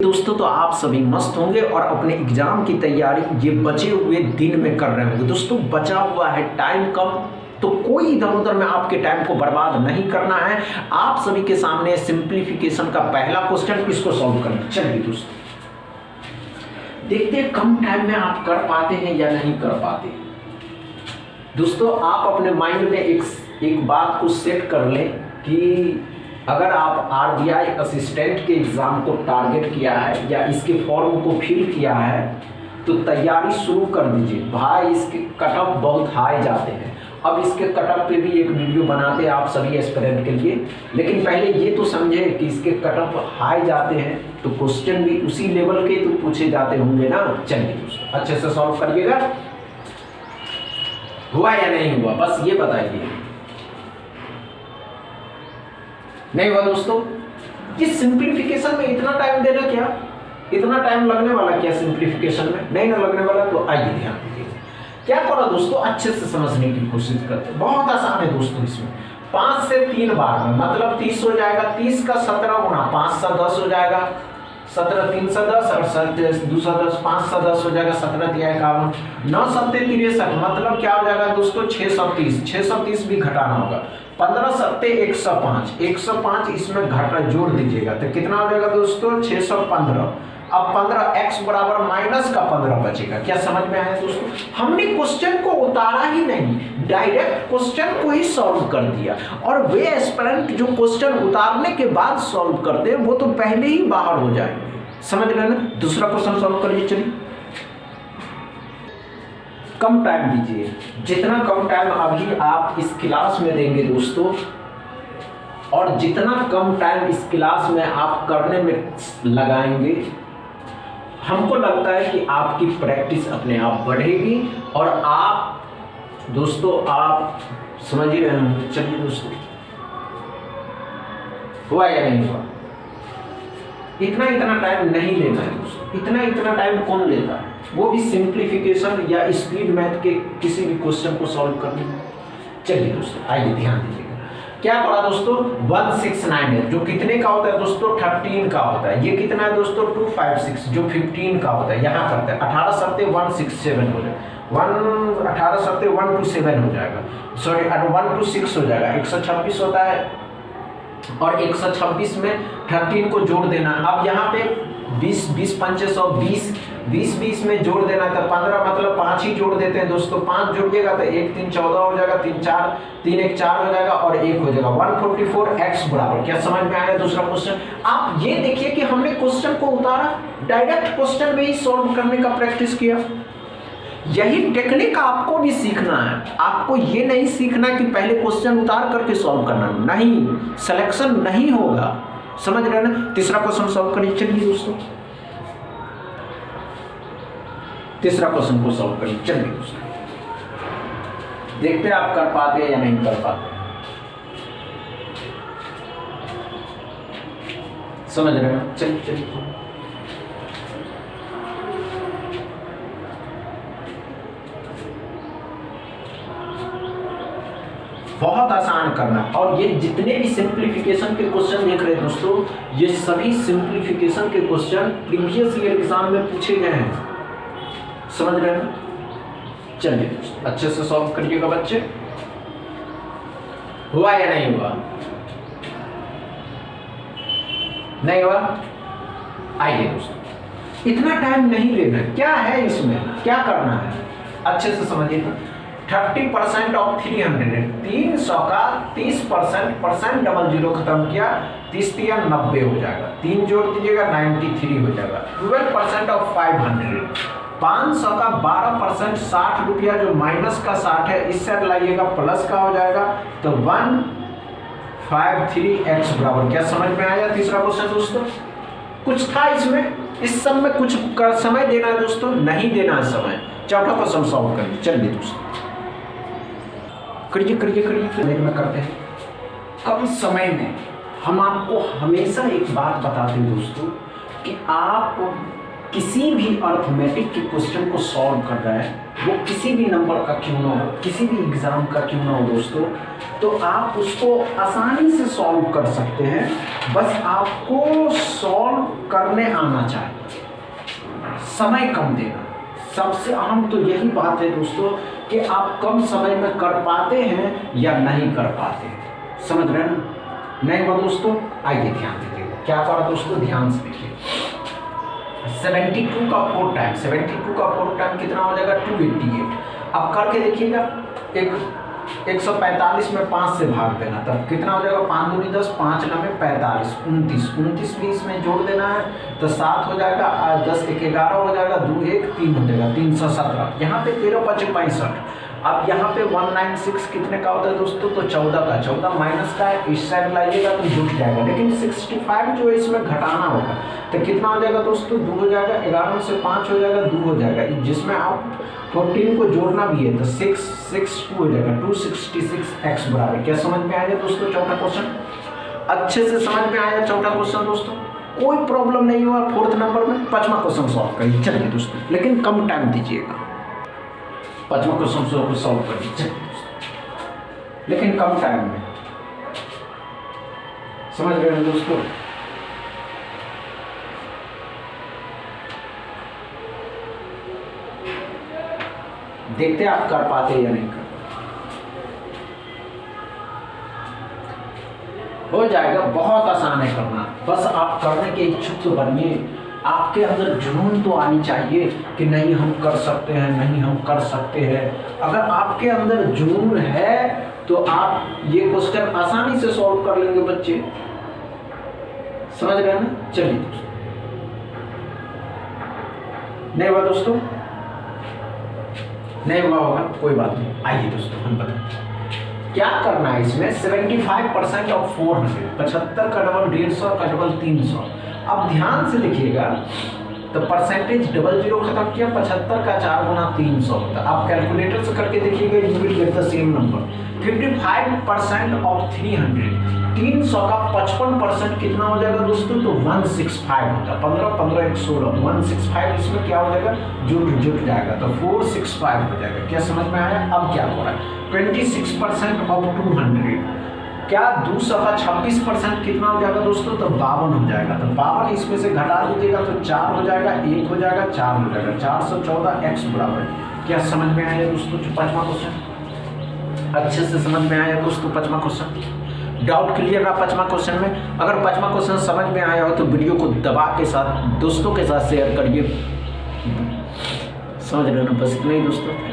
दोस्तों, तो आप सभी मस्त होंगे और अपने एग्जाम की तैयारी ये बचे हुए दिन में कर रहे होंगे। दोस्तों बचा हुआ है टाइम कम, तो कोई इधर उधर में आपके टाइम को बर्बाद नहीं करना है। आप सभी के सामने सिंप्लीफिकेशन का पहला क्वेश्चन, इसको सॉल्व करना। चलिए दोस्तों देखते हैं कम टाइम में आप कर पाते हैं या नहीं कर पाते। दोस्तों आप अपने माइंड में एक बात को सेट कर लें कि अगर आप आरबीआई असिस्टेंट के एग्ज़ाम को टारगेट किया है या इसके फॉर्म को फिल किया है तो तैयारी शुरू कर दीजिए। भाई इसके कट ऑफ बहुत हाई जाते हैं। अब इसके कट ऑफ पे भी एक वीडियो बनाते हैं आप सभी एस्पिरेंट के लिए, लेकिन पहले ये तो समझे कि इसके कट ऑफ हाई जाते हैं तो क्वेश्चन भी उसी लेवल के तो पूछे जाते होंगे ना। चलिए दोस्तों अच्छे से सॉल्व करिएगा। हुआ या नहीं हुआ बस ये बताइए। नहीं हुआ दोस्तों? इस सिंप्लीफिकेशन में इतना टाइम देना क्या, इतना टाइम लगने वाला क्या सिंप्लीफिकेशन में? नहीं ना लगने वाला। तो आइए ध्यान दीजिए क्या करो दोस्तों, अच्छे से समझने की कोशिश करते हैं। बहुत आसान है दोस्तों। इसमें 5 से 3 बार में मतलब 30 हो जाएगा। 30 का 17 गुना 5 से 10 हो जाएगा। 17 3 से 10 और 2 से 10 5 से 10 हो जाएगा। 17 3 51 9 7 63 मतलब क्या हो जाएगा दोस्तों 630। 630 भी घटाना होगा। 15 7 105 105 इसमें घटा जोड़ दीजिएगा तो कितना हो जाएगा दोस्तों 615। अब 15 x बराबर माइनस का 15 बचेगा। क्या समझ में आया दोस्तों? हमने क्वेश्चन को उतारा ही नहीं, डायरेक्ट क्वेश्चन को ही सॉल्व कर दिया। और वे एस्पिरेंट जो क्वेश्चन उतारने के बाद सॉल्व करते हैं वो तो पहले ही बाहर हो जाएंगे। समझ रहे ना? दूसरा क्वेश्चन सॉल्व करिए। चलिए कम टाइम दीजिए, जितना कम टाइम अभी आप इस क्लास में देंगे दोस्तों, और जितना कम टाइम इस क्लास में आप करने में लगाएंगे, हमको लगता है कि आपकी प्रैक्टिस अपने आप बढ़ेगी और आप दोस्तों आप समझ ही रहे होंगे। चलिए दोस्तों हुआ या नहीं हुआ? इतना टाइम नहीं लेना है दोस्तों। इतना टाइम कौन लेता है, वो भी सिंप्लीफिकेशन या स्पीड मैथ के किसी भी क्वेश्चन को सॉल्व करने में। चलिए दोस्तों आइए ध्यान दीजिएगा क्या पढ़ा दोस्तों 169 जो कितने का होता है दोस्तों 13 का होता है। ये कितना है दोस्तों 256 जो 15 का होता है। यहाँ करते हैं 18 सत्ते 167 हो जाएगा। 18 सत्ते 127 हो जाएगा। सॉरी 126 हो जाएगा। 126 होता है और 126 में 13 को जोड़ देना। अब यहाँ पे 20 पंचे 120 20 में जोड़ देना था 15 मतलब 5 ही जोड़ देते हैं दोस्तों। 5 जोड़िएगा तो 1 3 14 हो जाएगा। 3 4 3 1 4 हो जाएगा और 1 हो जाएगा 144 x बराबर। क्या समझ में आया दूसरा क्वेश्चन? आप ये देखिए कि हमने क्वेश्चन को उतारा, डायरेक्ट क्वेश्चन में ही सॉल्व करने का प्रैक्टिस किया। यही टेक्निक आपको भी सीखना है। आपको ये नहीं सीखना कि पहले क्वेश्चन उतार करके सॉल्व करना, नहीं, सिलेक्शन नहीं होगा। समझ रहे ना? तीसरा क्वेश्चन सॉल्व करिए। चलिए दोस्तों तीसरा क्वेश्चन को सॉल्व करिए। चलिए दोस्तों देखते हैं आप कर पाते हैं या नहीं कर पाते। समझ रहे हैं? चलिए बहुत आसान करना। और ये जितने भी सिंप्लीफिकेशन के क्वेश्चन देख रहे हैं दोस्तों, ये सभी सिंप्लीफिकेशन के क्वेश्चन प्रीवियस ईयर एग्जाम में पूछे गए हैं। समझ रहे हैं? चलिए दोस्तों अच्छे से सॉल्व करिएगा बच्चे। हुआ या नहीं हुआ? नहीं हुआ? आइए दोस्तों इतना टाइम नहीं लेना। क्या है इसमें, क्या करना है अच्छे से समझिए। 30% ऑफ 300 300 का 30% डबल जीरो खत्म किया 30 3 90 हो जाएगा। 3 जोड़ दीजिएगा 93 हो जाएगा। 12% ऑफ 500 500 का 12% 60 रुपया जो माइनस का 60 है इससे लाइएगा प्लस का हो जाएगा तो 153x बराबर। क्या समझ में आया तीसरा क्वेश्चन दोस्तों? कुछ था इसमें, इस सब में कुछ समय देना है दोस्तों, नहीं देना है समय। चौथा क्वेश्चन सॉल्व करिए। चलिए दोस्तों करिए में करते हैं कम समय में। हम आपको हमेशा एक बात बताते हैं दोस्तों कि आप किसी भी अर्थमेटिक के क्वेश्चन को सॉल्व कर रहे हैं, वो किसी भी नंबर का क्यों ना हो, किसी भी एग्जाम का क्यों ना हो दोस्तों, तो आप उसको आसानी से सॉल्व कर सकते हैं। बस आपको सॉल्व करने आना चाहिए, समय कम देना। सबसे अहम तो यही बात है दोस्तों कि आप कम समय में कर पाते हैं या नहीं कर पाते हैं। समझ रहे हैं ना? नहीं हुआ दोस्तों? आइए ध्यान दीजिएगा क्या करा दोस्तों, ध्यान से देखिए। 72 का 4 टाइम, 72 का 4 टाइम कितना हो जाएगा, 288। अब करके देखिएगा, 145 में 5 से भाग देना, तब कितना हो जाएगा, 5 दूनी 10, 5 9 45, 29 भी इसमें जोड़ देना है तो 7 हो जाएगा, 10 1 11 हो जाएगा, 2 1 3 हो जाएगा, 317। यहाँ पे 13 5 65। अब यहाँ पे 196 कितने का होता है दोस्तों, तो 14 का, 14 माइनस का है, इस साइड लाइएगा तो जुट जाएगा, लेकिन 65 जो है इसमें घटाना होगा तो कितना हो जाएगा दोस्तों, 2 हो जाएगा, 11 में से 5 हो जाएगा, 2 हो जाएगा, जिसमें आप 14 को जोड़ना भी है तो 662 हो जाएगा, 266x बराबर। क्या समझ में आया दोस्तों चौथा क्वेश्चन? अच्छे से समझ में आया चौथा क्वेश्चन दोस्तों, कोई प्रॉब्लम नहीं हुआ। 4th नंबर में 5वां क्वेश्चन सॉल्व करिए, चलिए दोस्तों, लेकिन कम टाइम दीजिएगा। 5वां क्वेश्चन को सॉल्व करिए, चलिए लेकिन कम टाइम में। समझ रहे हैं दोस्तों? देखते आप कर पाते या नहीं कर पाते। हो जाएगा, बहुत आसान है करना, बस आप करने के इच्छुक तो बनिए। आपके अंदर जुनून तो आनी चाहिए कि नहीं हम कर सकते हैं, नहीं हम कर सकते हैं। अगर आपके अंदर जुनून है तो आप ये क्वेश्चन आसानी से सॉल्व कर लेंगे बच्चे। समझ रहे हैं ना? चलिए दोस्तों, नहीं हुआ दोस्तों? नहीं हुआ होगा, कोई बात नहीं। आइए दोस्तों हम बताएं क्या करना है इसमें। 75% ऑफ 400, 75 का डबल 150 का डबल 300। अब ध्यान से लिखिएगा, तो परसेंटेज 00 खत्म किया, 75 का 4 गुना 300 होता है। आप कैलकुलेटर से करके देखिएगा, you will get the same number. 55% of 300, 300 का 55% कितना हो जाएगा दोस्तों, तो 165 होता है। 15 15 1 16, 165 इसमें क्या हो जाएगा, जुट जाएगा, तो 465 हो जाएगा। क्या समझ में आया? अब क्या हो रहा है, 26% ऑफ 200, क्या 200 का 26% कितना हो जाएगा दोस्तों, तो 52 हो जाएगा। तो 52 इसमें से घटा दीजिएगा तो 4 हो जाएगा, 1 हो जाएगा, 4 हो जाएगा, 414x बराबर। क्या समझ में आया दोस्तों 5वां क्वेश्चन? अच्छे से समझ में आया दोस्तों 5वां क्वेश्चन? डाउट क्लियर रहा 5वां क्वेश्चन में? अगर 5वां क्वेश्चन समझ में आया हो तो वीडियो को दबा के साथ दोस्तों के साथ शेयर करिए। समझ रहे हो ना? बस इतना ही दोस्तों।